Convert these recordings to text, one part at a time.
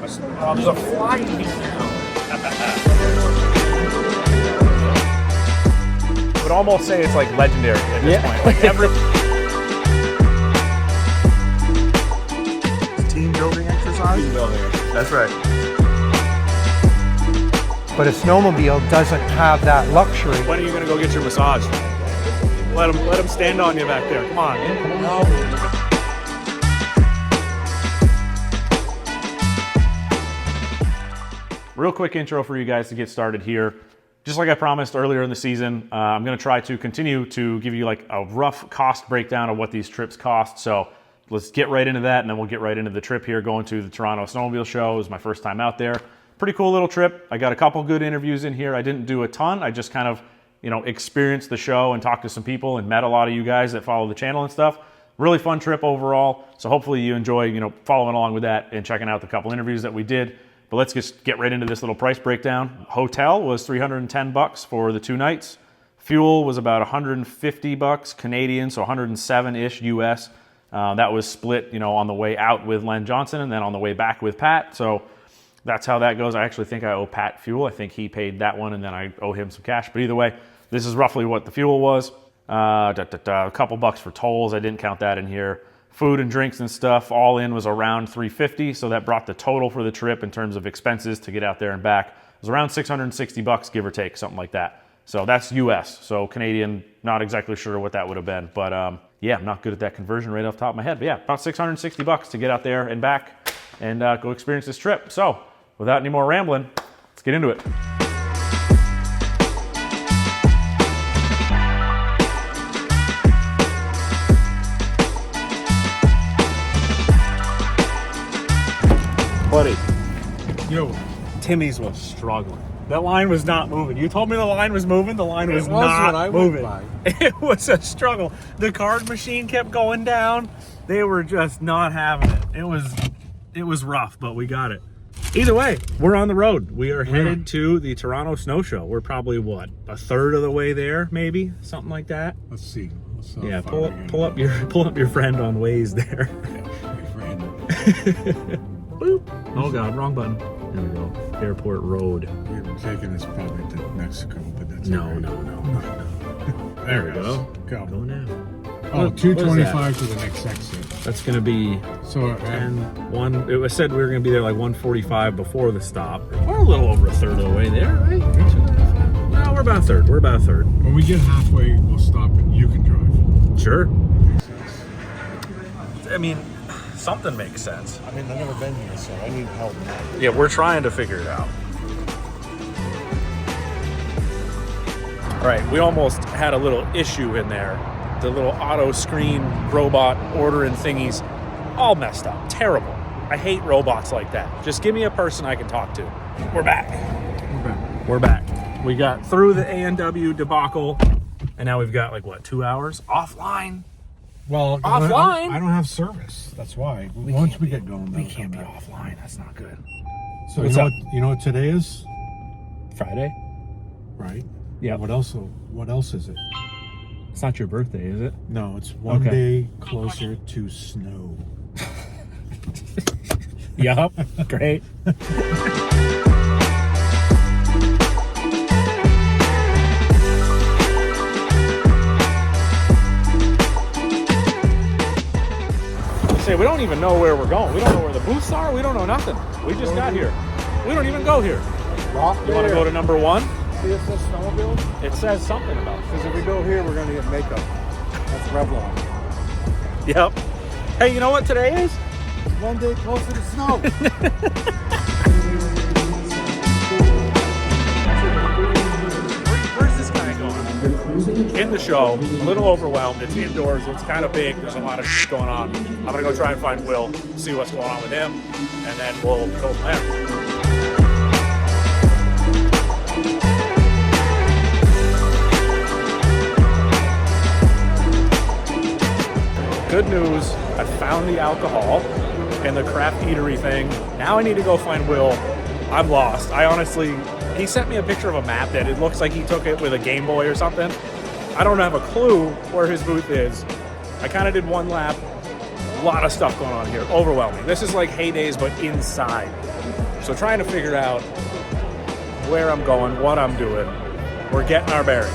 Oh, there's a fly in here now. I would almost say it's like legendary at this point. Like every team building exercise. Team building. That's right. But a snowmobile doesn't have that luxury. When are you gonna go get your massage? Let him stand on you back there. Come on. Real quick intro for you guys to get started here. Just like I promised earlier in the season, I'm gonna try to continue to give you like a rough cost breakdown of what these trips cost. So let's get right into that, and then we'll get right into the trip here, going to the Toronto Snowmobile Show. It was my first time out there. Pretty cool little trip. I got a couple good interviews in here. I didn't do a ton. I just kind of, experienced the show and talked to some people and met a lot of you guys that follow the channel and stuff. Really fun trip overall. So hopefully you enjoy, following along with that and checking out the couple interviews that we did. But let's just get right into this little price breakdown. Hotel was $310 for the 2 nights. Fuel was about $150 Canadian, so 107-ish US. That was split, on the way out with Lenn Johnson and then on the way back with Pat. So that's how that goes. I actually think I owe Pat fuel. I think he paid that one and then I owe him some cash. But either way, this is roughly what the fuel was. A couple bucks for tolls. I didn't count that in here. Food and drinks and stuff all in was around $350. So that brought the total for the trip in terms of expenses to get out there and back. It was around $660, give or take, something like that. So that's US. So Canadian, not exactly sure what that would have been. But yeah, I'm not good at that conversion right off the top of my head. But yeah, about $660 to get out there and back and go experience this trip. So without any more rambling, let's get into it. Buddy, Timmy's was struggling. That line was not moving. You told me the line was moving. The line was not moving. It was a struggle. The card machine kept going down. They were just not having it. It was rough, but we got it. Either way, we're on the road. We are headed to the Toronto Snow Show. We're probably, what, a third of the way there, maybe? Something like that. Let's see. Yeah, pull up your friend on Waze there. Yeah, my friend. Boop. Oh God, wrong button. There we go. Airport Road. We're taking this probably to Mexico, but that's No. There we go. Go now. Oh, 225 to the next exit. That's gonna be So 1. It was said we were gonna be there like 1:45 before the stop. We're a little over a third of the way there, right? No, we're about a third. when we get halfway, we'll stop and you can drive. Sure. I mean, something makes sense. I mean, I've never been here, so I need help. Yeah, we're trying to figure it out. All right, we almost had a little issue in there. The little auto screen robot ordering thingies, all messed up, terrible. I hate robots like that. Just give me a person I can talk to. We're back. We got through the A&W debacle, and now we've got like, what, 2 hours? Offline? Well, Offline? I don't have service. That's why. Once we get going, We can't be offline, that's not good. So What's up? you know what today is? Friday? Right? Yeah. What else is it? It's not your birthday, is it? No, it's one day closer to snow. Yup, great. Say, we don't even know where we're going. We don't know where the booths are. We don't know nothing. We just got here. We don't even go here. You want to go to number 1? See, it says Snowmobile? It says something about it. Because if we go here, we're going to get makeup. That's Revlon. Yep. Hey, you know what today is? One day closer to snow. Where's this guy going? In the show, a little overwhelmed. It's indoors. It's kind of big. There's a lot of shit going on. I'm going to go try and find Will, see what's going on with him, and then we'll go from there. Good news, I found the alcohol and the craft eatery thing. Now I need to go find Will. I'm lost. I honestly, he sent me a picture of a map that it looks like he took it with a Game Boy or something. I don't have a clue where his booth is. I kind of did one lap, lot of stuff going on here, overwhelming. This is like heydays, but inside. So trying to figure out where I'm going, what I'm doing. We're getting our bearings.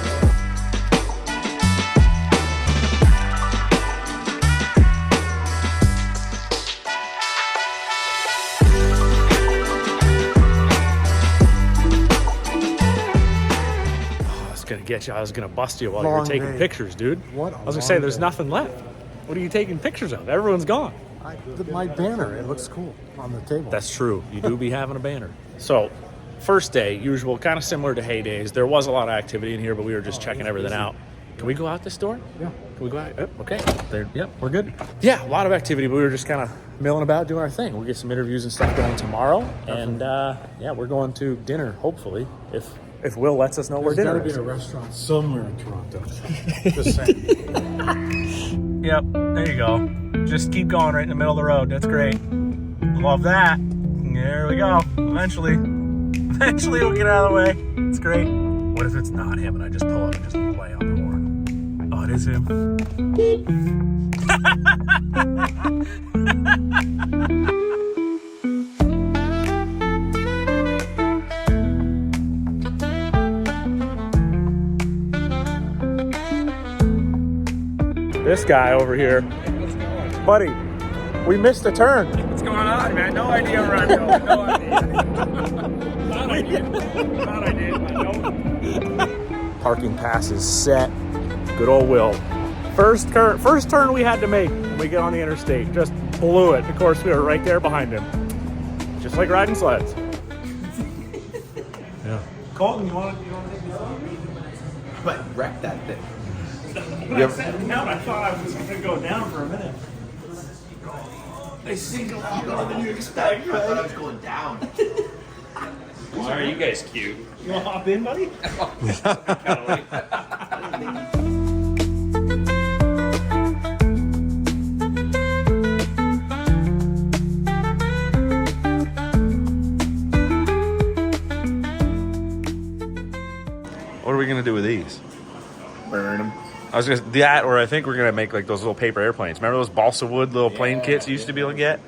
Gonna get you. I was gonna bust you while you were taking pictures, dude. What? I was gonna say there's nothing left. What are you taking pictures of? Everyone's gone. My banner, it looks cool on the table. That's true. You do be having a banner. So, first day, usual, kind of similar to heydays. There was a lot of activity in here, but we were just checking everything out. Can we go out this door? Yeah. Can we go out? Oh, okay. Yep, we're good. Yeah, a lot of activity, but we were just kind of milling about doing our thing. We'll get some interviews and stuff going tomorrow, and yeah, we're going to dinner hopefully if Will lets us know where dinner is. There's got to be a restaurant somewhere in Toronto. Just saying. Yep, there you go. Just keep going right in the middle of the road. That's great. Love that. There we go. Eventually we'll get out of the way. It's great. What if it's not him and I just pull up and just play on the horn? Oh, it is him. This guy over here. Buddy, we missed a turn. What's going on, man? No idea where I'm going. No idea. Thought I did, but no. Parking pass is set. Good old Will. First turn we had to make when we get on the interstate. Just blew it. Of course, we were right there behind him. Just like riding sleds. Yeah. Colton, you want to take this off? But wreck that thing. When I sat down, I thought I was going to go down for a minute. They sink a lot more than you expect, I thought I was going down. Why are you guys cute? You want to hop in, buddy? What are we gonna do with these? Burn them. I was gonna that, or I think we're gonna make like those little paper airplanes. Remember those balsa wood little plane kits you used to be able to get?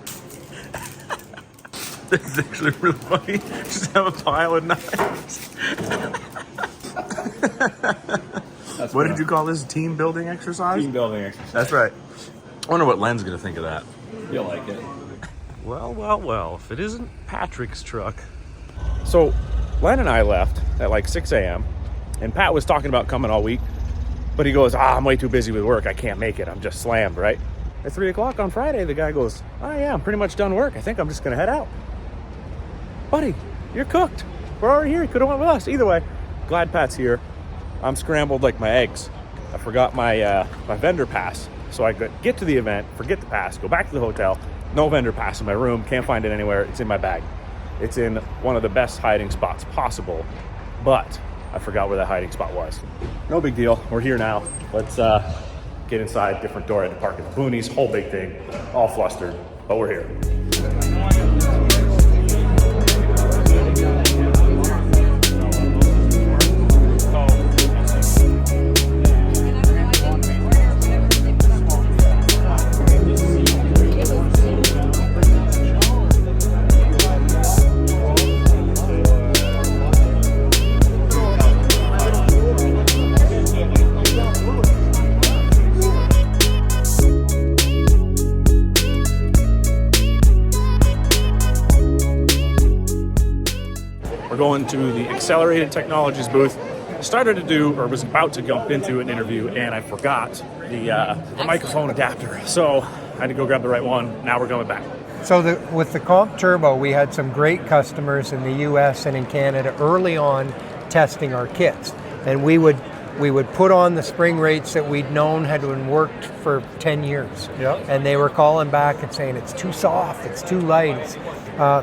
This is actually really funny. Just have a pile of knives. What did you call this? Team building exercise? Team building exercise. That's right. I wonder what Lenn's gonna think of that. You'll like it. Well, if it isn't Patrick's truck. So, Len and I left at like 6 a.m. and Pat was talking about coming all week, but he goes, I'm way too busy with work. I can't make it. I'm just slammed, right? At 3 o'clock on Friday, the guy goes, oh yeah, I'm pretty much done work. I think I'm just going to head out. Buddy, you're cooked. We're already here. You could have went with us. Either way, glad Pat's here. I'm scrambled like my eggs. I forgot my my vendor pass. So I could get to the event, forget the pass, go back to the hotel. No vendor pass in my room. Can't find it anywhere. It's in my bag. It's in one of the best hiding spots possible, but I forgot where that hiding spot was. No big deal. We're here now. Let's get inside. Different door. I had to park in the boonies. Whole big thing. All flustered, but we're here. Going to the Accelerated Technologies booth. Started to do, or was about to jump into an interview, and I forgot the microphone adapter. So I had to go grab the right one. Now we're going back. So with the Comp Turbo, we had some great customers in the US and in Canada early on testing our kits. And we would put on the spring rates that we'd known had been worked for 10 years. Yep. And they were calling back and saying, it's too soft, it's too light.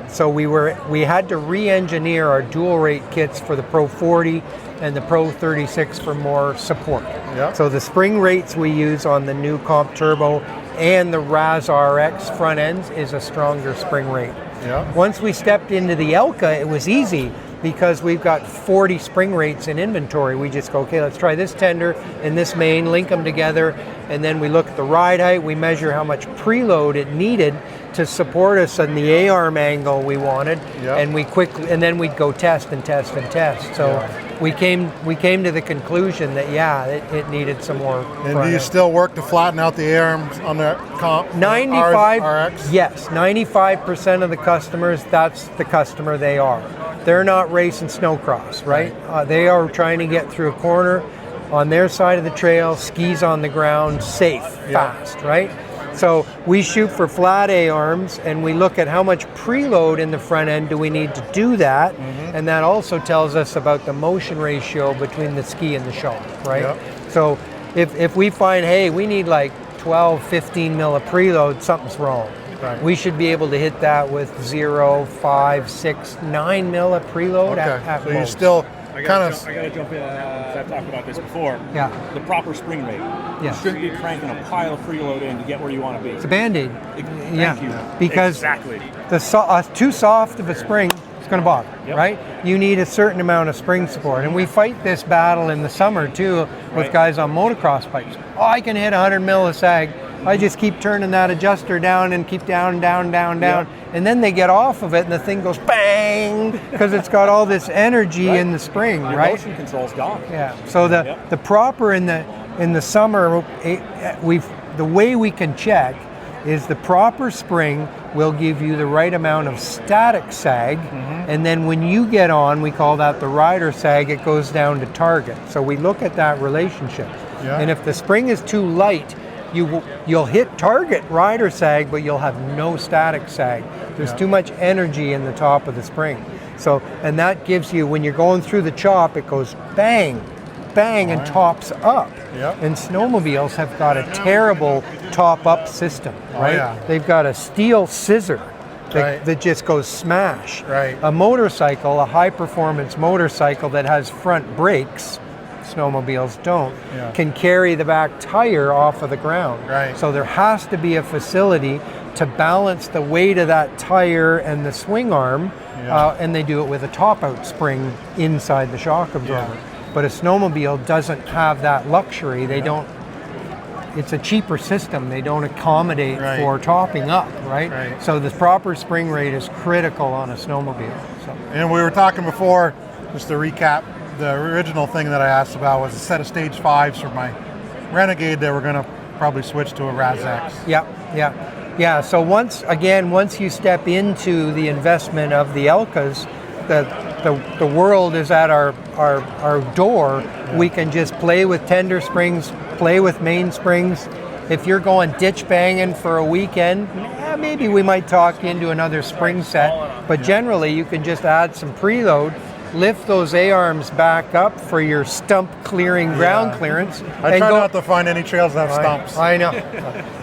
So we had to re-engineer our dual rate kits for the Pro 40 and the Pro 36 for more support. Yep. So the spring rates we use on the new Comp Turbo and the Raz RX front ends is a stronger spring rate. Yeah. Once we stepped into the Elka, it was easy because we've got 40 spring rates in inventory. We just go, okay, let's try this tender and this main, link them together, and then we look at the ride height, we measure how much preload it needed to support us on the A-arm angle we wanted, and then we'd go test and test and test. So we came to the conclusion that it needed some more. And do you still work to flatten out the A-arms on the comp? 95, RX? yes, 95% of the customers, that's the customer they are. They're not racing snowcross, right? They are trying to get through a corner on their side of the trail, skis on the ground, safe, fast, right? So we shoot for flat A-arms, and we look at how much preload in the front end do we need to do that, and that also tells us about the motion ratio between the ski and the shock, right? Yep. So if we find, hey, we need like 12, 15 mil of preload, something's wrong. Right. We should be able to hit that with 0, 5, 6, 9 mil of preload at So you most. still I kind gotta jump in on that one because I've talked about this before. Yeah. The proper spring rate. Yeah. You shouldn't be cranking a pile of preload in to get where you want to be. It's a Band-Aid. Thank you. Because Exactly. too soft of a spring, it's going to bother, Yep. right? You need a certain amount of spring support. And we fight this battle in the summer too with guys on motocross bikes. Oh, I can hit 100 mil of sag. I just keep turning that adjuster down and keep down. And then they get off of it and the thing goes bang because it's got all this energy in the spring, Your right? motion control's gone. Yeah. So the proper in the summer, the way we can check is the proper spring will give you the right amount of static sag, and then when you get on, we call that the rider sag. It goes down to target. So we look at that relationship, and if the spring is too light, you'll hit target rider sag, but you'll have no static sag. There's too much energy in the top of the spring. So, and that gives you, when you're going through the chop, it goes bang, bang, and tops up. Yep. And snowmobiles have got a terrible top up system, right? yeah. They've got a steel scissor that just goes smash. Right. A motorcycle, a high performance motorcycle that has front brakes, snowmobiles don't, can carry the back tire off of the ground. Right. So there has to be a facility to balance the weight of that tire and the swing arm, and they do it with a top-out spring inside the shock absorber. But a snowmobile doesn't have that luxury. They don't. It's a cheaper system. They don't accommodate for topping up, right? So the proper spring rate is critical on a snowmobile. So. And we were talking before, just to recap, the original thing that I asked about was a set of stage 5s for my Renegade that we're going to probably switch to a Raz X. Yeah. So once you step into the investment of the Elkas, the world is at our door. We can just play with tender springs, play with main springs. If you're going ditch banging for a weekend, maybe we might talk into another spring set. But generally, you can just add some preload, lift those A-arms back up for your stump clearing, ground clearance. I try not to find any trails that have stumps. I know.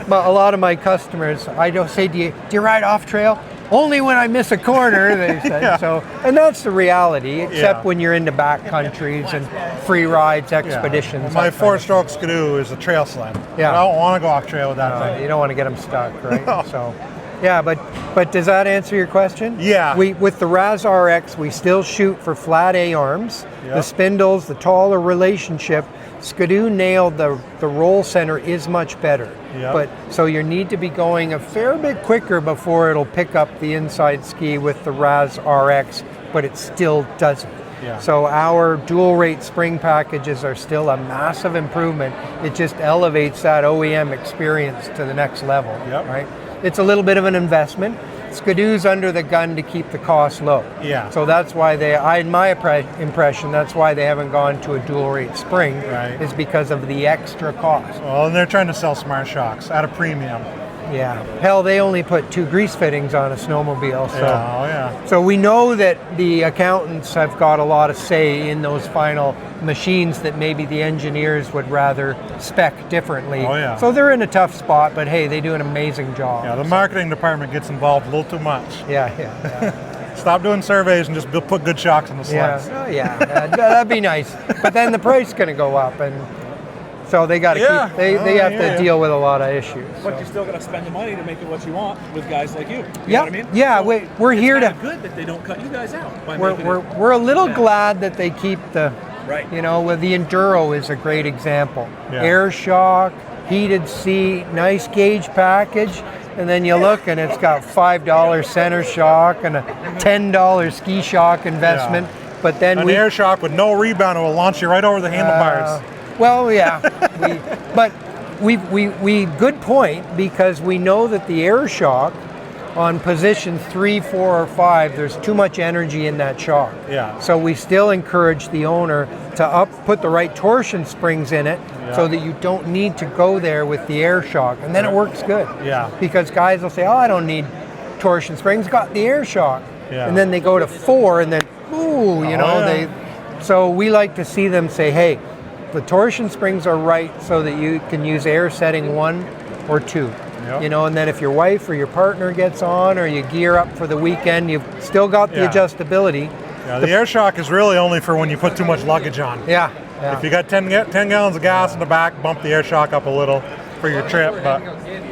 But a lot of my customers, I don't say, do you ride off trail? Only when I miss a corner, they say. So, and that's the reality, except when you're into back countries and free rides, expeditions. Well, my 4-stroke Skidoo is a trail sled. I don't want to go off trail with that thing. You don't want to get them stuck, right? So, yeah, but does that answer your question? Yeah. With the Raz RX, we still shoot for flat A-arms. The spindles, the taller relationship. Skidoo nailed the roll center is much better. But so you need to be going a fair bit quicker before it'll pick up the inside ski with the Raz RX, but it still doesn't. So our dual rate spring packages are still a massive improvement. It just elevates that OEM experience to the next level, right? It's a little bit of an investment. Skidoo's under the gun to keep the cost low. So that's why in my impression, that's why they haven't gone to a dual rate spring, is because of the extra cost. Well, and they're trying to sell smart shocks at a premium. Hell, they only put 2 grease fittings on a snowmobile. So, so we know that the accountants have got a lot of say in those final machines that maybe the engineers would rather spec differently. So they're in a tough spot, but hey, they do an amazing job. The marketing department gets involved a little too much. Stop doing surveys and just put good shocks on the sleds. That'd be nice. But then the price is going to go up, and So they got to keep. They have to deal with a lot of issues. But you're still going to spend the money to make it what you want with guys like you. You know Yeah, what I mean? yeah. So We're here to. it's good that they don't cut you guys out. By We're making it- we're a little glad that they keep the. Right. You know, with the Enduro is a great example. Yeah. Air shock, heated seat, nice gauge package, and then you look and it's got $5 center shock and a $10 ski shock investment. But then An air shock with no rebound will launch you right over the handlebars. Well, yeah, but we good point, because we know that the air shock on position 3, 4, or 5, there's too much energy in that shock. Yeah. So we still encourage the owner to put the right torsion springs in it, so that you don't need to go there with the air shock, and then it works good. Yeah. Because guys will say, "Oh, I don't need torsion springs, got the air shock," Yeah. and then they go to 4, and then ooh, you know yeah. they. So we like to see them say, "Hey, the torsion springs are right so that you can use air setting 1 or 2." Yep. You know, and then if your wife or your partner gets on, or you gear up for the weekend, you've still got the Yeah. adjustability. Yeah, the air shock is really only for when you put too much luggage on. Yeah. If you got 10 gallons of gas in the back, bump the air shock up a little for your trip. But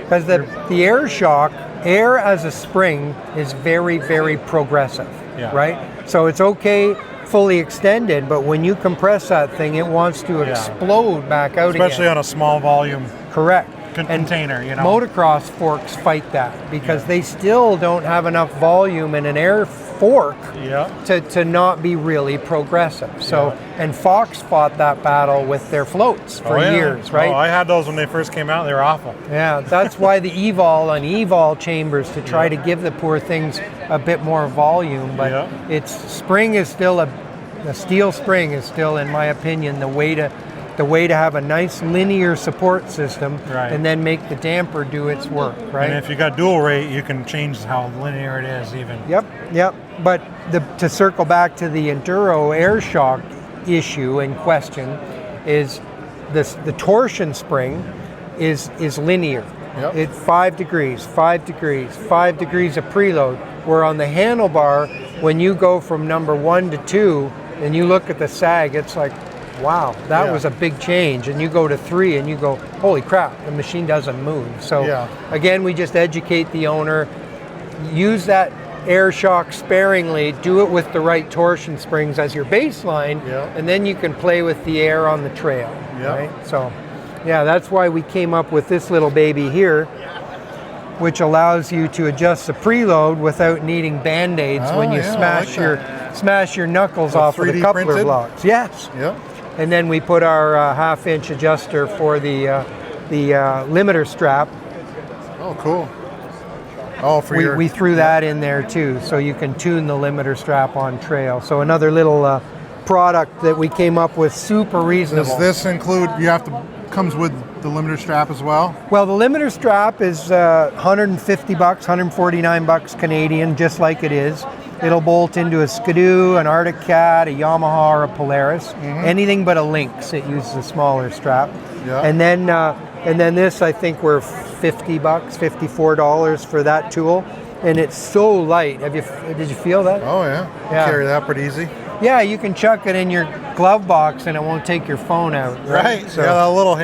Because the air shock, air as a spring is very, very progressive, Yeah. right? So it's okay fully extended, but when you compress that thing, it wants to explode back out especially again. on a small volume Correct. container, you know. Motocross forks fight that because they still don't have enough volume in an air fork Yeah. to not be really progressive. So, and Fox fought that battle with their floats for years, right? Oh, I had those when they first came out. They were awful. Yeah, that's why the Evol and Evol chambers, to try to give the poor things a bit more volume. But Yeah. its spring is still a steel spring is still, in my opinion, the way to have a nice linear support system, Right. and then make the damper do its work, right? And if you got dual rate, you can change how linear it is even. Yep. But to circle back to the Enduro air shock issue in question, is the torsion spring is linear. Yep. It's 5 degrees, 5 degrees, 5 degrees of preload. Where on the handlebar, when you go from number 1 to 2, and you look at the sag, it's like, wow, that was a big change. And you go to 3 and you go, holy crap, the machine doesn't move. So again, we just educate the owner, use that air shock sparingly, do it with the right torsion springs as your baseline, and then you can play with the air on the trail, right? So yeah, that's why we came up with this little baby here, which allows you to adjust the preload without needing Band-Aids when you smash your knuckles off of the 3D coupler printed? blocks. Yes. Yep. And then we put our half-inch adjuster for the limiter strap. Oh, cool. Oh, for your... We threw that in there too, so you can tune the limiter strap on trail. So another little product that we came up with, super reasonable. Does this include, comes with the limiter strap as well? Well, the limiter strap is $150, $149 Canadian, just like it is. It'll bolt into a Skidoo, an Arctic Cat, a Yamaha, or a Polaris. Anything but a Lynx. It uses a smaller strap. Yeah. And then this, I think we're $50, $54 for that tool, and it's so light. Did you feel that? Oh yeah. Yeah. Carry that pretty easy. Yeah, you can chuck it in your glove box and it won't take your phone out. Right. So, yeah, a little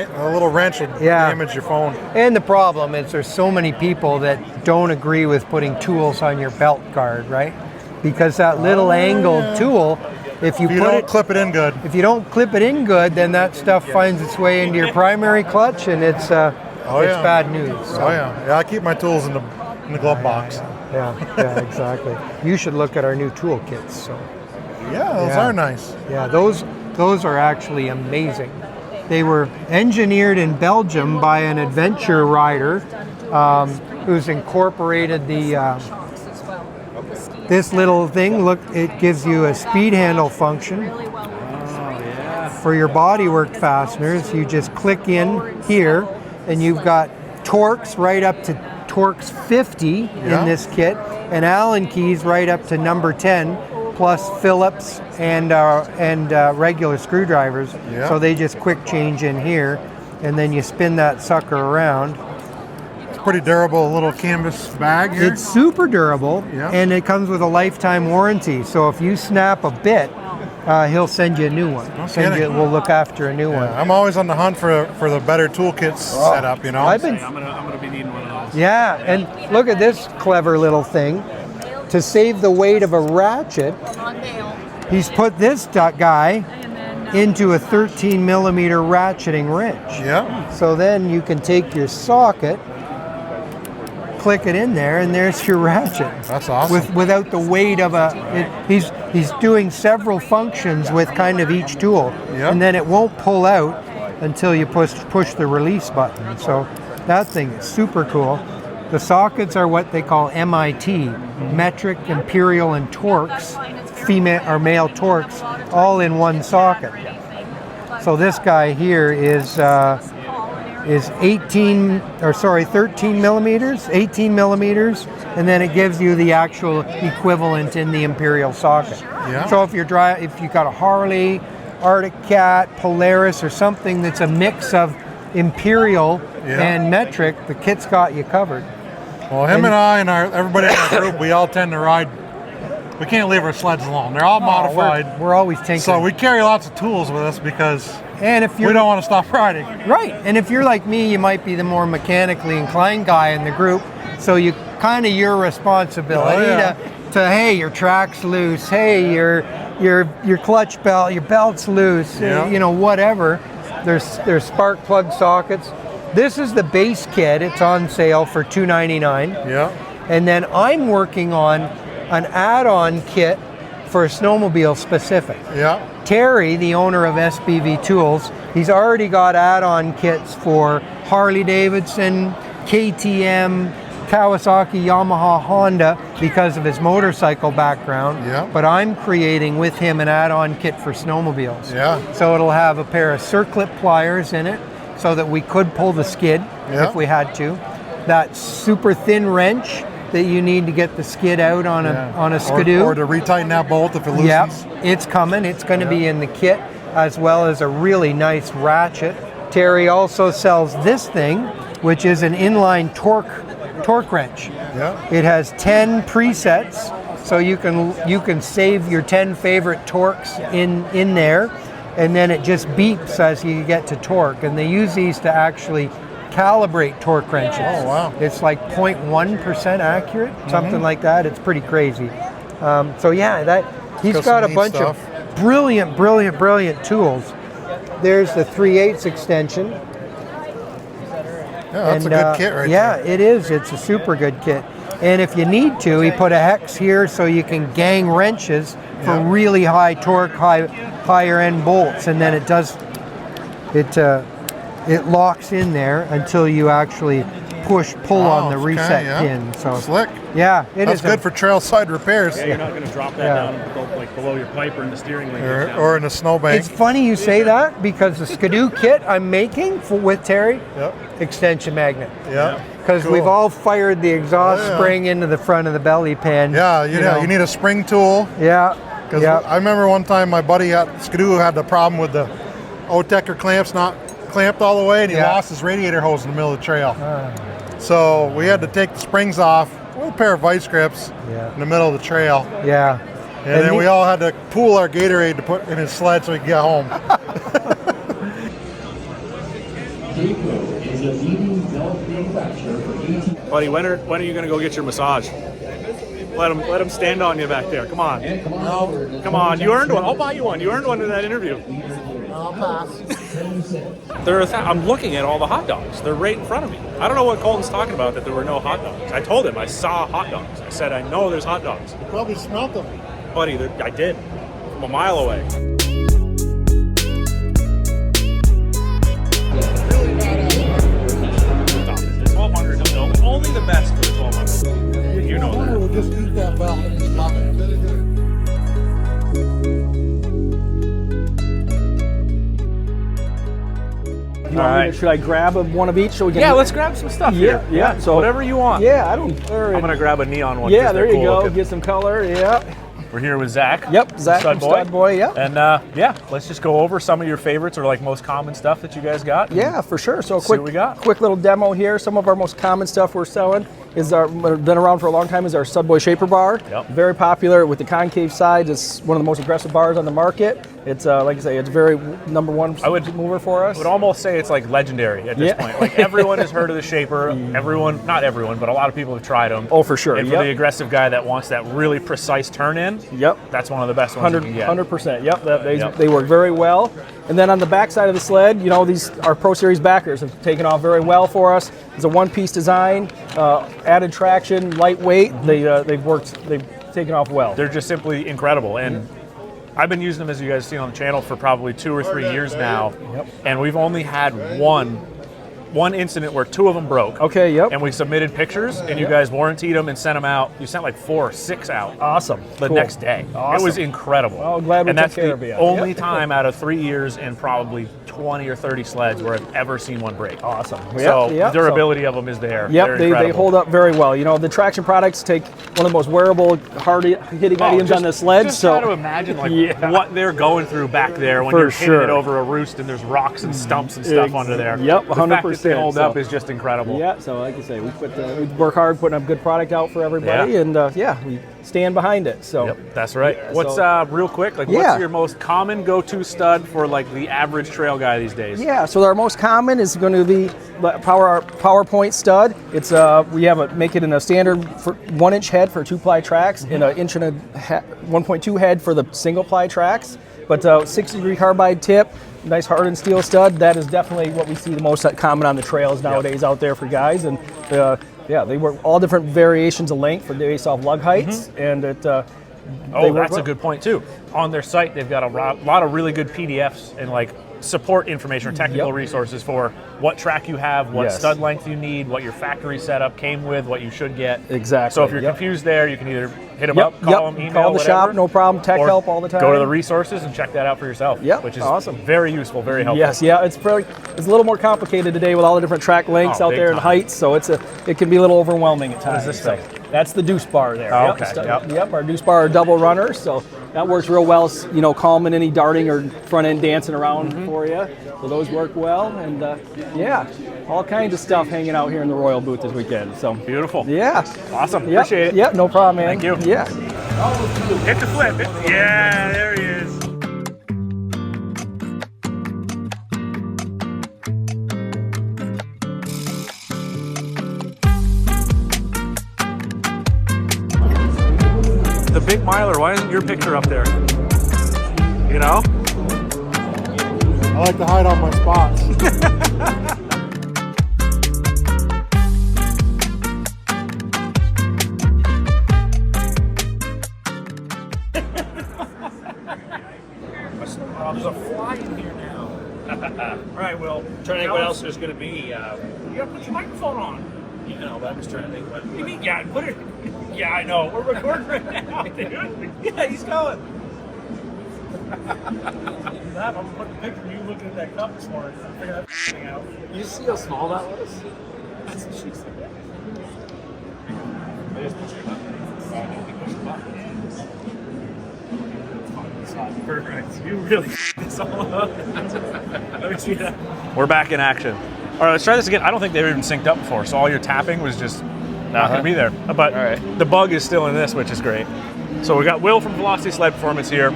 wrench would damage your phone. And the problem is there's so many people that don't agree with putting tools on your belt guard, right? Because that little angled tool, if you don't clip it in good. If you don't clip it in good, then that stuff finds its way into your primary clutch, and it's bad news. So. Oh yeah. I keep my tools in the glove box. Yeah, exactly. You should look at our new tool kits. So. Yeah, those are nice. Yeah, those are actually amazing. They were engineered in Belgium by an adventure rider who's incorporated this little thing. Look, it gives you a speed handle function. For your bodywork fasteners, you just click in here, and you've got Torx right up to Torx 50 in this kit, and Allen keys right up to number 10, plus Phillips and regular screwdrivers. So they just quick change in here, and then you spin that sucker around. It's pretty durable little canvas bag here. It's super durable, and it comes with a lifetime warranty. So if you snap a bit he'll send you a new one. We'll look after a new one. I'm always on the hunt for the better toolkits set up, you know. I've been, I'm gonna be needing one of those. yeah, and look at this clever little thing. To save the weight of a ratchet, he's put this guy into a 13 millimeter ratcheting wrench. Yeah. So then you can take your socket, click it in there, and there's your ratchet. That's awesome. Without the weight of he's doing several functions with kind of each tool, and then it won't pull out until you push the release button. So that thing is super cool. The sockets are what they call MIT, metric, imperial, and Torx, female or male Torx, all in one socket. So this guy here is 13 millimeters, 18 millimeters, and then it gives you the actual equivalent in the imperial socket. Yeah. So if you got a Harley, Arctic Cat, Polaris, or something that's a mix of imperial and metric, the kit's got you covered. Well, him and I and everybody in our group, we all tend to ride. We can't leave our sleds alone. They're all modified. We're always tinkering. So we carry lots of tools with us because we don't want to stop riding. Right. And if you're like me, you might be the more mechanically inclined guy in the group. So you kind of your responsibility to hey, your track's loose. Hey, your clutch belt, your belt's loose. You know, whatever. There's spark plug sockets. This is the base kit. It's on sale for $299. Yeah. And then I'm working on an add-on kit for a snowmobile specific. Yeah. Terry, the owner of SBV Tools, he's already got add-on kits for Harley Davidson, KTM, Kawasaki, Yamaha, Honda because of his motorcycle background. Yeah. But I'm creating with him an add-on kit for snowmobiles. Yeah. So it'll have a pair of circlip pliers in it so that we could pull the skid if we had to. That super thin wrench that you need to get the skid out on a Skidoo. Or to retighten that bolt if it loosens. Yep, it's coming. It's going to be in the kit, as well as a really nice ratchet. Terry also sells this thing, which is an inline torque wrench. Yeah. It has 10 presets, so you can save your 10 favorite torques in there, and then it just beeps as you get to torque. And they use these to actually calibrate torque wrenches. Oh, wow. It's like 0.1% accurate, something like that. It's pretty crazy. So yeah, he's got a bunch of brilliant tools. There's the 3/8 extension. Yeah, that's a good kit right there. Yeah, it is. It's a super good kit. And if you need to, he put a hex here so you can gang wrenches for really high torque, higher end bolts, and then it locks in there until you actually pull on the reset pin. So slick. Yeah, that's good for trailside repairs. Yeah, you're not going to drop that down like below your pipe or in the steering lane. Or in a snowbank. It's funny you say that because the Skidoo kit I'm making with Terry, extension magnet. Yeah. Because we've all fired the exhaust spring into the front of the belly pan. Yeah, you need a spring tool. Yeah. Because I remember one time my buddy at Skidoo had the problem with the O-Decker clamps not clamped all the way, and he lost his radiator hose in the middle of the trail. So we had to take the springs off with a pair of vice grips in the middle of the trail. Yeah. And then we all had to pool our Gatorade to put in his sled so he could get home. Buddy, when are you going to go get your massage? Let him stand on you back there. Come on. Come on. You earned one. I'll buy you one. You earned one in that interview. I'll pass. I'm looking at all the hot dogs. They're right in front of me. I don't know what Colton's talking about, that there were no hot dogs. I told him I saw hot dogs. I said, I know there's hot dogs. You probably smelled them. Buddy, I did. From a mile away. $1,200. Only the best for $1,200. You know that. We'll just eat that belt and just love it. Should I grab one of each so we can? Yeah, let's grab some stuff here. Yeah. So whatever you want. Yeah, I don't. I'm gonna grab a neon one. Yeah, there you cool go. looking. Get some color. Yeah. We're here with Zach. Yep, Zach from Stud Boy. Yep. And let's just go over some of your favorites or like most common stuff that you guys got. Yeah, for sure. So what we got. quick little demo here. Some of our most common stuff we're selling. is been around for a long time, is our Stud Boy Shaper bar. Yep. Very popular with the concave side. It's one of the most aggressive bars on the market. It's like I say, it's very number one mover for us. I would almost say it's like legendary at this point. Like everyone has heard of the Shaper. Everyone, not everyone, but a lot of people have tried them. Oh, for sure. And for the aggressive guy that wants that really precise turn in, that's one of the best ones you can get. 100%. Yep. They work very well. And then on the back side of the sled, you know, these our Pro Series backers have taken off very well for us. It's a one-piece design, added traction, lightweight. They've taken off well. They're just simply incredible. And I've been using them, as you guys see on the channel, for probably 2 or 3 years now. And we've only had one incident where 2 of them broke. Okay, And we submitted pictures, and you guys warrantied them and sent them out. You sent like 4 or 6 out. Awesome. The next day. Awesome. It was incredible. Well, glad we and took that's care the of you. only time out of 3 years and probably 20 or 30 sleds where I've ever seen one break. Awesome. So the durability of them is there. Yep, they hold up very well. You know, the traction products take one of the most wearable, hard-hitting items on the sled. Just try to imagine what they're going through back there when you're hitting it over a roost and there's rocks and stumps and stuff under there. Yep, 100%. The fact that they hold up is just incredible. Yeah, so like I say, we work hard putting a good product out for everybody, and we stand behind it. So that's right. What's real quick? Like, what's your most common go-to stud for like the average trail guy these days? Yeah, so our most common is going to be the PowerPoint stud. It's we make it in a standard 1-inch head for 2-ply tracks, and an 1.2 head for the single-ply tracks. But 60-degree carbide tip, nice hardened steel stud. That is definitely what we see the most common on the trails nowadays out there for guys. And they work all different variations of length for based off lug heights, and it. That's a good point too. On their site, they've got a lot of really good PDFs and like support information or technical resources for what track you have, what stud length you need, what your factory setup came with, what you should get. Exactly. So if you're confused there, you can either hit them up, call them, email, call the whatever, shop, no problem. Tech help all the time. Go to the resources and check that out for yourself. Which is awesome. Very useful, very helpful. Yes, it's a little more complicated today with all the different track lengths out there and heights, so it can be a little overwhelming at times. What is this thing? That's the deuce bar there. Oh, okay. Our deuce bar are double runners, so that works real well, you know, calming any darting or front end dancing around for you. So those work well, and all kinds of stuff hanging out here in the Royal booth this weekend. So beautiful. Yeah. Awesome. Appreciate it. Yep, no problem, man. Thank you. Yeah. Hit the flip. Yeah, there he is. The big miler, why isn't your picture up there? You know? I like to hide on my spots. There's a fly in here now. All right, well, trying to think what else there's going to be. You got to put your microphone on. You know, but I was trying to think what. You mean, put it. Yeah, I know. We're recording right now, dude. Yeah, he's going. I'm going to put the picture of you looking at that cup this morning. Figure that thing out. You see how small that was? That's what she said. I just push your button. Push the button. Perfect. You really this all up. Let me see that. We're back in action. All right, let's try this again. I don't think they were even synced up before, so all your tapping was just not going to be there. But the bug is still in this, which is great. So we got Will from Velocity Sled Performance here.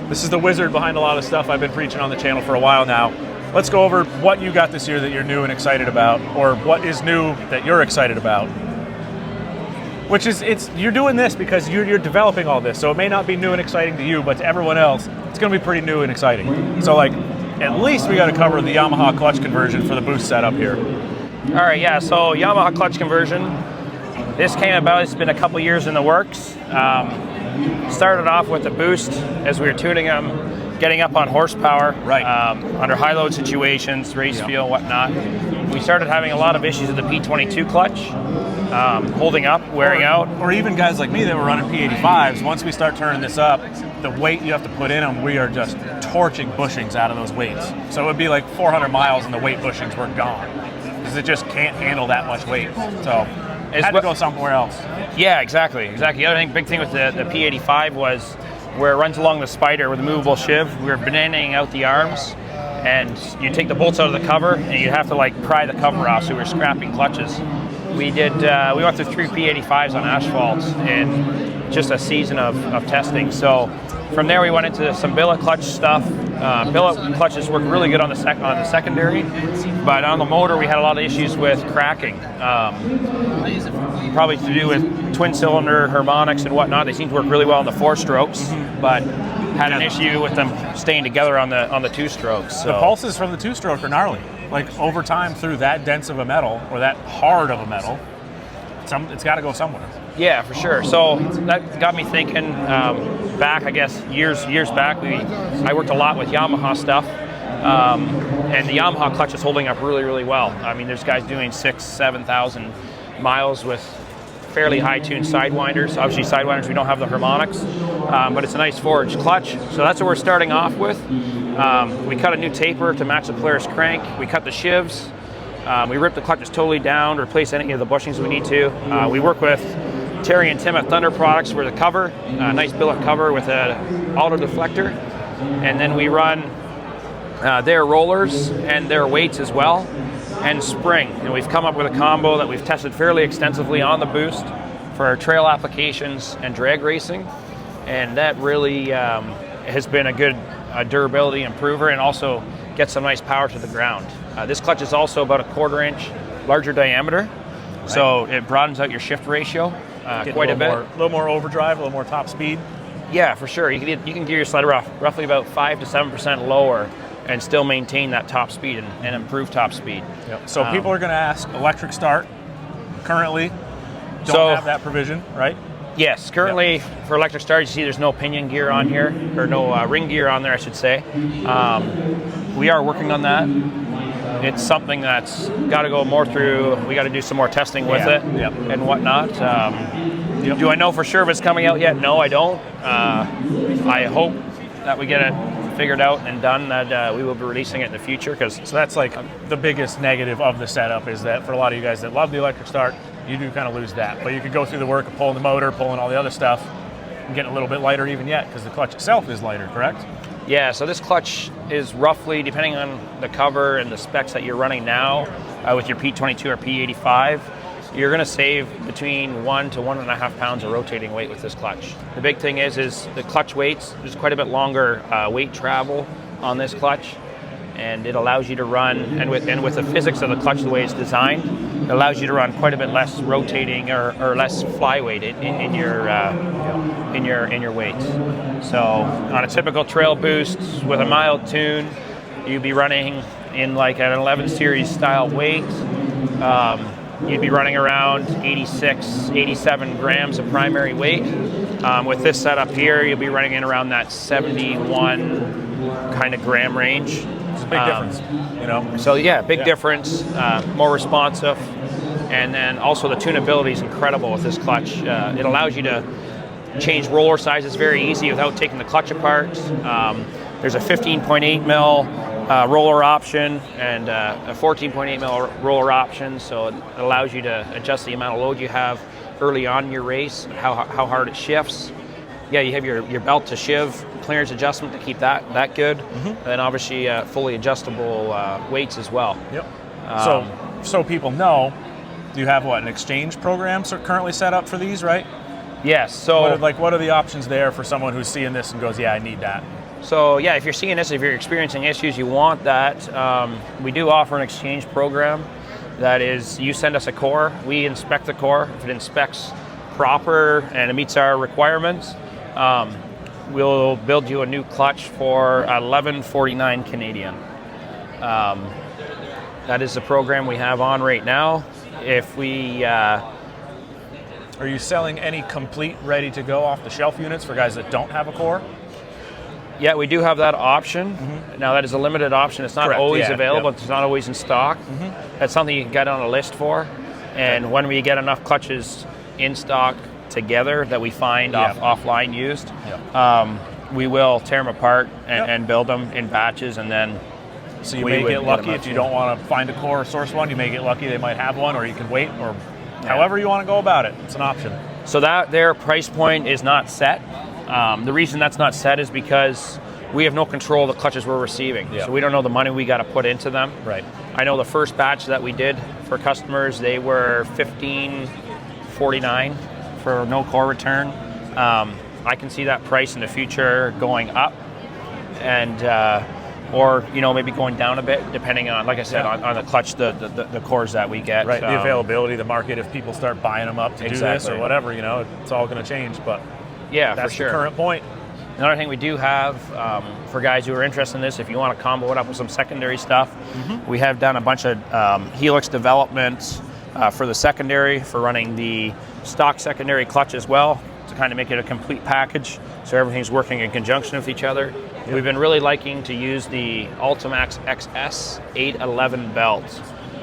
This is the wizard behind a lot of stuff I've been preaching on the channel for a while now. Let's go over what you got this year that you're new and excited about, or what is new that you're excited about. Which is, you're doing this because you're developing all this, so it may not be new and exciting to you, but to everyone else, it's going to be pretty new and exciting. So, like, at least we got to cover the Yamaha clutch conversion for the boost setup here. All right, yeah. So Yamaha clutch conversion. This came about. It's been a couple years in the works. Started off with the boost as we were tuning them, getting up on horsepower, under high load situations, race feel, whatnot. We started having a lot of issues with the P22 clutch, holding up, wearing out. Or even guys like me that were running P85s, once we start turning this up, the weight you have to put in them, we are just torching bushings out of those weights. So it would be like 400 miles and the weight bushings were gone, because it just can't handle that much weight. So it had to go somewhere else. Yeah, exactly. The other big thing with the P85 was where it runs along the spider with a movable shiv. We were bananaing out the arms, and you take the bolts out of the cover, and you have to like pry the cover off, so we were scrapping clutches. we went through 3 P85s on asphalt in just a season of testing. So from there we went into some billet clutch stuff. Billet clutches work really good on the secondary, but on the motor we had a lot of issues with cracking. Probably to do with twin cylinder harmonics and whatnot. They seem to work really well on the 4 strokes, but had an issue with them staying together on the 2 strokes. So. The pulses from the 2-stroke are gnarly. Like over time through that dense of a metal or that hard of a metal, it's got to go somewhere. Yeah, for sure. So that got me thinking back, I guess, years back. I worked a lot with Yamaha stuff, and the Yamaha clutch is holding up really, really well. I mean, there's guys doing 6,000-7,000 miles with fairly high-tuned sidewinders. Obviously, sidewinders, we don't have the harmonics, but it's a nice forged clutch. So that's what we're starting off with. We cut a new taper to match the Polaris crank. We cut the shivs. We ripped the clutches totally down, replace any of the bushings we need to. We work with Terry and Tim at Thunder Products for the cover, a nice billet cover with an auto deflector. And then we run their rollers and their weights as well, and spring. And we've come up with a combo that we've tested fairly extensively on the Boost for our trail applications and drag racing. And that really has been a good durability improver, and also gets some nice power to the ground. This clutch is also about a 1/4 inch larger diameter, so it broadens out your shift ratio quite a bit. A little more overdrive, a little more top speed. Yeah, for sure. You can gear your sled roughly about 5 to 7% lower and still maintain that top speed and improve top speed. Yep. So people are going to ask, electric start currently don't have that provision, right? Yes, currently for electric start, you see there's no pinion gear on here, or no ring gear on there, I should say. We are working on that. It's something that's got to go more through. We got to do some more testing with it and whatnot. Do I know for sure if it's coming out yet? No, I don't. I hope that we get it figured out and done, that we will be releasing it in the future. So that's like the biggest negative of the setup, is that for a lot of you guys that love the electric start, you do kind of lose that. But you could go through the work of pulling the motor, pulling all the other stuff, and getting a little bit lighter even yet, because the clutch itself is lighter, correct? Yeah, so this clutch is roughly, depending on the cover and the specs that you're running now, with your P22 or P85, you're going to save between 1 to 1.5 pounds of rotating weight with this clutch. The big thing is the clutch weights. There's quite a bit longer weight travel on this clutch, and it allows you to run, and with the physics of the clutch, the way it's designed, it allows you to run quite a bit less rotating or less fly weight in your weights. So on a typical trail Boost with a mild tune, you'd be running in like an 11 series style weight. You'd be running around 86, 87 grams of primary weight. With this setup here, you'll be running in around that 71 kind of gram range. It's a big difference, you know? So yeah, big difference, more responsive. And then also the tunability is incredible with this clutch. It allows you to change roller sizes very easy without taking the clutch apart. There's a 15.8 mil roller option and a 14.8 mil roller option, so it allows you to adjust the amount of load you have early on in your race, how hard it shifts. Yeah, you have your belt to shiv clearance adjustment to keep that good, and then obviously fully adjustable weights as well. Yep. So people know, do you have an exchange program currently set up for these, right? Yes. So what are the options there for someone who's seeing this and goes, yeah, I need that? So yeah, if you're seeing this, if you're experiencing issues, you want that, we do offer an exchange program. That is, you send us a core, we inspect the core. If it inspects proper and it meets our requirements, we'll build you a new clutch for $11.49 Canadian. That is the program we have on right now. If we... Are you selling any complete, ready-to-go off-the-shelf units for guys that don't have a core? Yeah, we do have that option. Now, that is a limited option. It's not always available. It's not always in stock. That's something you can get on a list for. And when we get enough clutches in stock together that we find offline used, we will tear them apart and build them in batches, and then so you may get lucky if you don't want to find a core or source one. You may get lucky they might have one, or you can wait, or however you want to go about it. It's an option. So that their price point is not set. The reason that's not set is because we have no control of the clutches we're receiving. Yeah. So we don't know the money we got to put into them. Right. I know the first batch that we did for customers, they were $15.49 for no core return. I can see that price in the future going up, and or maybe going down a bit, depending on, like I said, on the clutch, the cores that we get. Right, the availability, the market, if people start buying them up to do this or whatever, it's all going to change. But yeah, that's for sure. the current point. Another thing we do have for guys who are interested in this, if you want to combo it up with some secondary stuff, we have done a bunch of Helix developments for the secondary, for running the stock secondary clutch as well, to kind of make it a complete package, so everything's working in conjunction with each other. Yep. We've been really liking to use the Ultimax XS 811 belt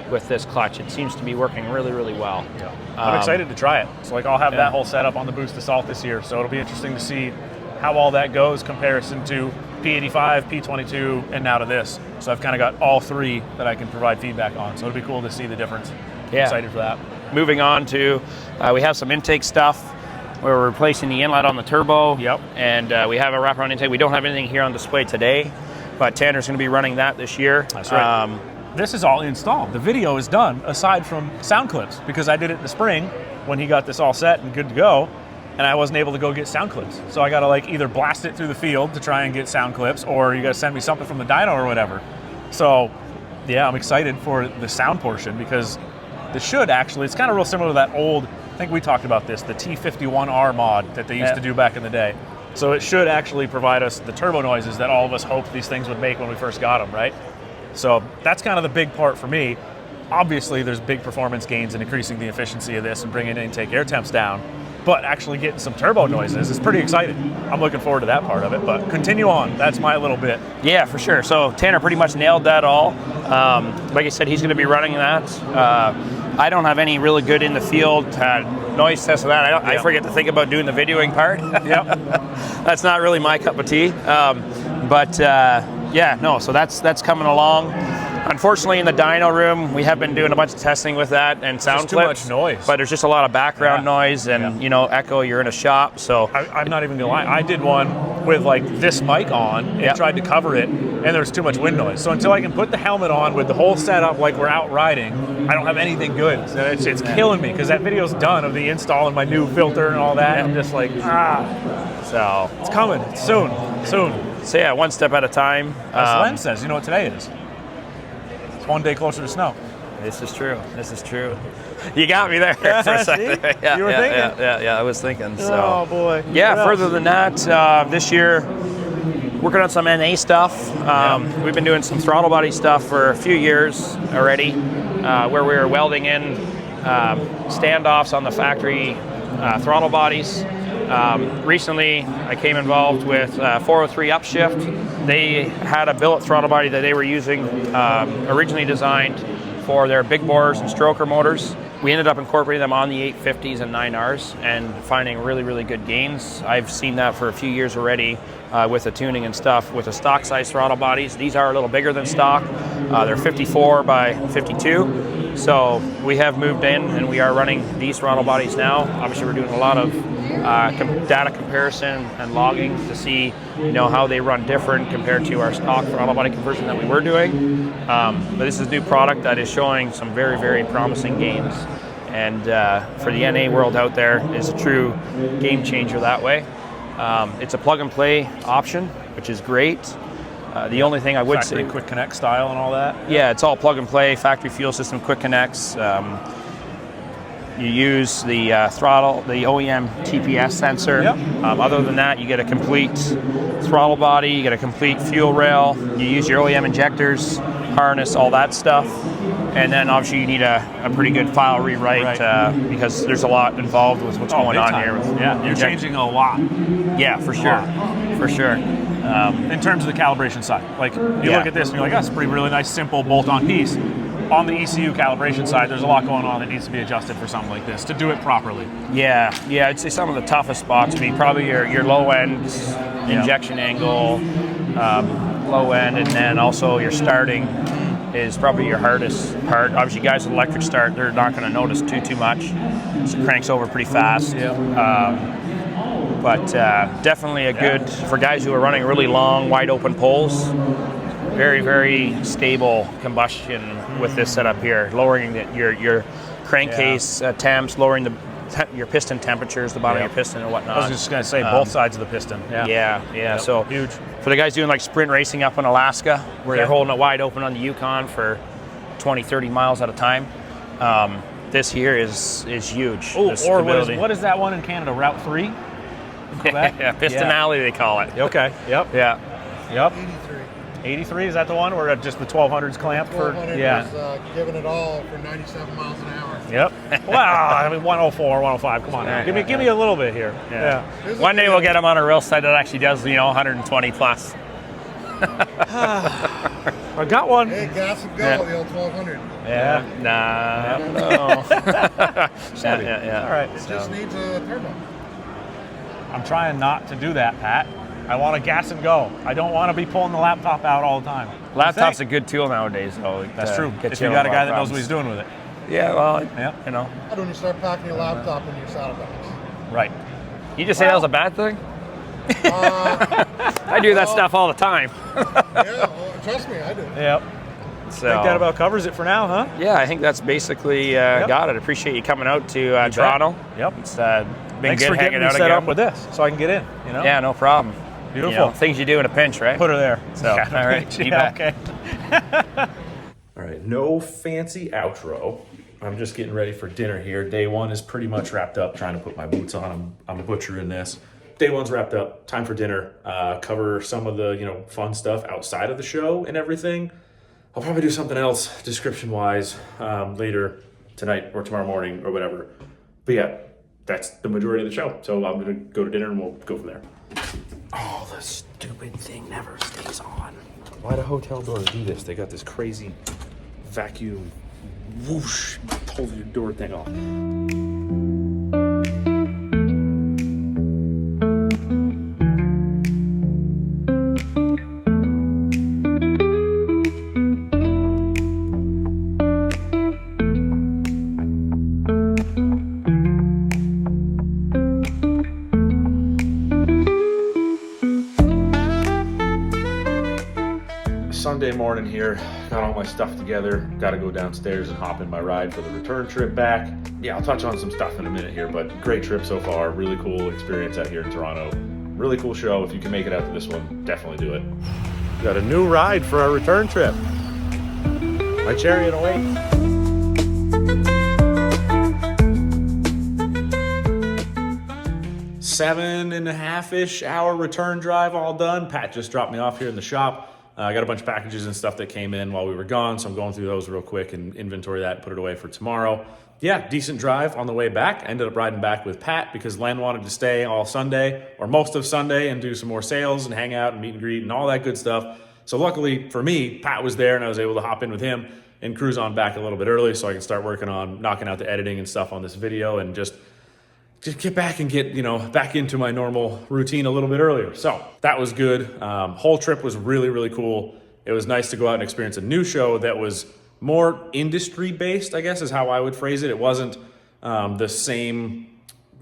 with this clutch. It seems to be working really, really well. Yeah. I'm excited to try it. So I'll have that whole setup on the Boost Assault this year, so it'll be interesting to see how all that goes comparison to P85, P22, and now to this. So I've kind of got all three that I can provide feedback on, so it'll be cool to see the difference. Yeah. Excited for that. Moving on to, we have some intake stuff. We're replacing the inlet on the turbo. Yep. And we have a wraparound intake. We don't have anything here on display today, but Tanner's going to be running that this year. That's right. This is all installed. The video is done, aside from sound clips, because I did it in the spring when he got this all set and good to go, and I wasn't able to go get sound clips. So I got to either blast it through the field to try and get sound clips, or you got to send me something from the dyno or whatever. So yeah, I'm excited for the sound portion, because this should actually, it's kind of real similar to that old, I think we talked about this, the T51R mod that they used to do back in the day. So it should actually provide us the turbo noises that all of us hoped these things would make when we first got them, right? So that's kind of the big part for me. Obviously, there's big performance gains in increasing the efficiency of this and bringing intake air temps down, but actually getting some turbo noises is pretty exciting. I'm looking forward to that part of it, but continue on. That's my little bit. Yeah, for sure. So Tanner pretty much nailed that all. Like I said, he's going to be running that. I don't have any really good in the field noise tests of that. I forget to think about doing the videoing part. That's not really my cup of tea. So that's coming along. Unfortunately, in the dyno room, we have been doing a bunch of testing with that and sound clips. Too much noise. But there's just a lot of background noise and echo. You're in a shop, so I'm not even gonna lie. I did one with this mic on and tried to cover it, and there was too much wind noise. So until I can put the helmet on with the whole setup like we're out riding, I don't have anything good. So it's killing me, because that video's done of the install and my new filter and all that. I'm just So it's coming. It's soon. So yeah, one step at a time. As Lenn says, you know what today is? It's one day closer to snow. This is true. You got me there for a second. You were thinking? Yeah, I was thinking. So. Oh boy. Yeah, further than that, this year, working on some NA stuff. We've been doing some throttle body stuff for a few years already, where we were welding in standoffs on the factory throttle bodies. Recently, I came involved with 403 Upshift. They had a billet throttle body that they were using, originally designed for their big bores and stroker motors. We ended up incorporating them on the 850s and 9Rs and finding really, really good gains. I've seen that for a few years already with the tuning and stuff with the stock size throttle bodies. These are a little bigger than stock. They're 54 by 52. So we have moved in and we are running these throttle bodies now. Obviously, we're doing a lot of data comparison and logging to see how they run different compared to our stock throttle body conversion that we were doing. But this is a new product that is showing some very, very promising gains. And for the NA world out there, is a true game changer that way. It's a plug and play option, which is great. The only thing I would say, quick connect style and all that. Yeah, it's all plug and play. Factory fuel system, quick connects. You use the throttle, the OEM TPS sensor. Other than that, you get a complete throttle body, you get a complete fuel rail, you use your OEM injectors, harness, all that stuff. And then obviously you need a pretty good file rewrite because there's a lot involved with what's going on here. You're changing a lot. Yeah, for sure. For sure. In terms of the calibration side, you look at this and you're like, that's a really nice, simple bolt-on piece. On the ECU calibration side, there's a lot going on that needs to be adjusted for something like this to do it properly. Yeah, I'd say some of the toughest spots would be probably your low end injection angle, low end, and then also your starting is probably your hardest part. Obviously, guys with electric start, they're not going to notice too much. So it cranks over pretty fast. but definitely a good for guys who are running really long, wide open poles. Very, very stable combustion with this setup here, lowering your crankcase temps, lowering your piston temperatures, the bottom of your piston and whatnot. I was just going to say both sides of the piston. Yeah. So huge. For the guys doing like sprint racing up in Alaska, where they're holding it wide open on the Yukon for 20, 30 miles at a time, this here is huge. Oh, or what is that one in Canada? Route 3? Yeah, Piston Alley they call it. Okay. Yep. Yeah. Yep. 83, is that the one where just the 1200's clamped for? 1200 was giving it all for 97 miles an hour. Yep. Wow, I mean 104, 105. Come on now. Give me a little bit here. Yeah. One day we'll get them on a real site that actually does 120 plus. I got one. Hey, gas and go, the old 1200. Yeah. Nah. No. All right. It just needs a turbo. I'm trying not to do that, Pat. I want to gas and go. I don't want to be pulling the laptop out all the time. Laptop's a good tool nowadays, though. That's true. If you got a guy that knows what he's doing with it. Yeah, well, When you start packing your laptop in your saddlebags. Right. You just say that was a bad thing? I do that stuff all the time. Trust me, I do. Yep. So, I think that about covers it for now, huh? Yeah, I think that's basically got it. Appreciate you coming out to Toronto. Yep. It's been Thanks good for hanging getting me out set again. up with this so I can get in. Yeah, no problem. Beautiful. Things you do in a pinch, right? Put her there. So, all right. You bet. Okay. All right, no fancy outro. I'm just getting ready for dinner here. Day one is pretty much wrapped up. Trying to put my boots on. I'm butchering this. Day one's wrapped up. Time for dinner. Cover some of the fun stuff outside of the show and everything. I'll probably do something else description-wise later tonight or tomorrow morning or whatever. But yeah, that's the majority of the show. So I'm gonna go to dinner and we'll go from there. Oh, the stupid thing never stays on. Why do hotel doors do this? They got this crazy vacuum whoosh, pulls your door thing off. Sunday morning here, got all my stuff together, got to go downstairs and hop in my ride for the return trip back. Yeah, I'll touch on some stuff in a minute here, but great trip so far, really cool experience out here in Toronto. Really cool show. If you can make it out to this one, definitely do it. Got a new ride for our return trip. My Chariot awaits. 7.5-ish hour return drive all done. Pat just dropped me off here in the shop. I got a bunch of packages and stuff that came in while we were gone, so I'm going through those real quick and inventory that and put it away for tomorrow. Yeah, decent drive on the way back. I ended up riding back with Pat because Lenn wanted to stay all Sunday or most of Sunday and do some more sales and hang out and meet and greet and all that good stuff. So luckily for me, Pat was there and I was able to hop in with him and cruise on back a little bit early so I can start working on knocking out the editing and stuff on this video and just get back and get, back into my normal routine a little bit earlier. So that was good. Whole trip was really, really cool. It was nice to go out and experience a new show that was more industry based, I guess is how I would phrase it. It wasn't the same,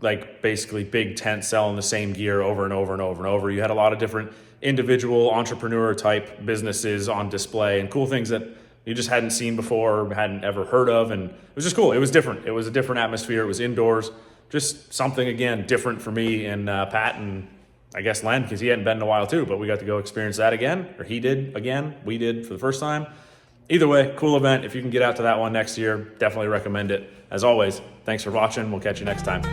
like basically big tent selling the same gear over and over and over and over. You had a lot of different individual entrepreneur type businesses on display and cool things that you just hadn't seen before or hadn't ever heard of. And it was just cool. It was different. It was a different atmosphere. It was indoors. Just something, again, different for me and Pat and I guess Lenn, because he hadn't been in a while too, but we got to go experience that again, or he did again, we did for the first time. Either way, cool event. If you can get out to that one next year, definitely recommend it. As always, thanks for watching. We'll catch you next time.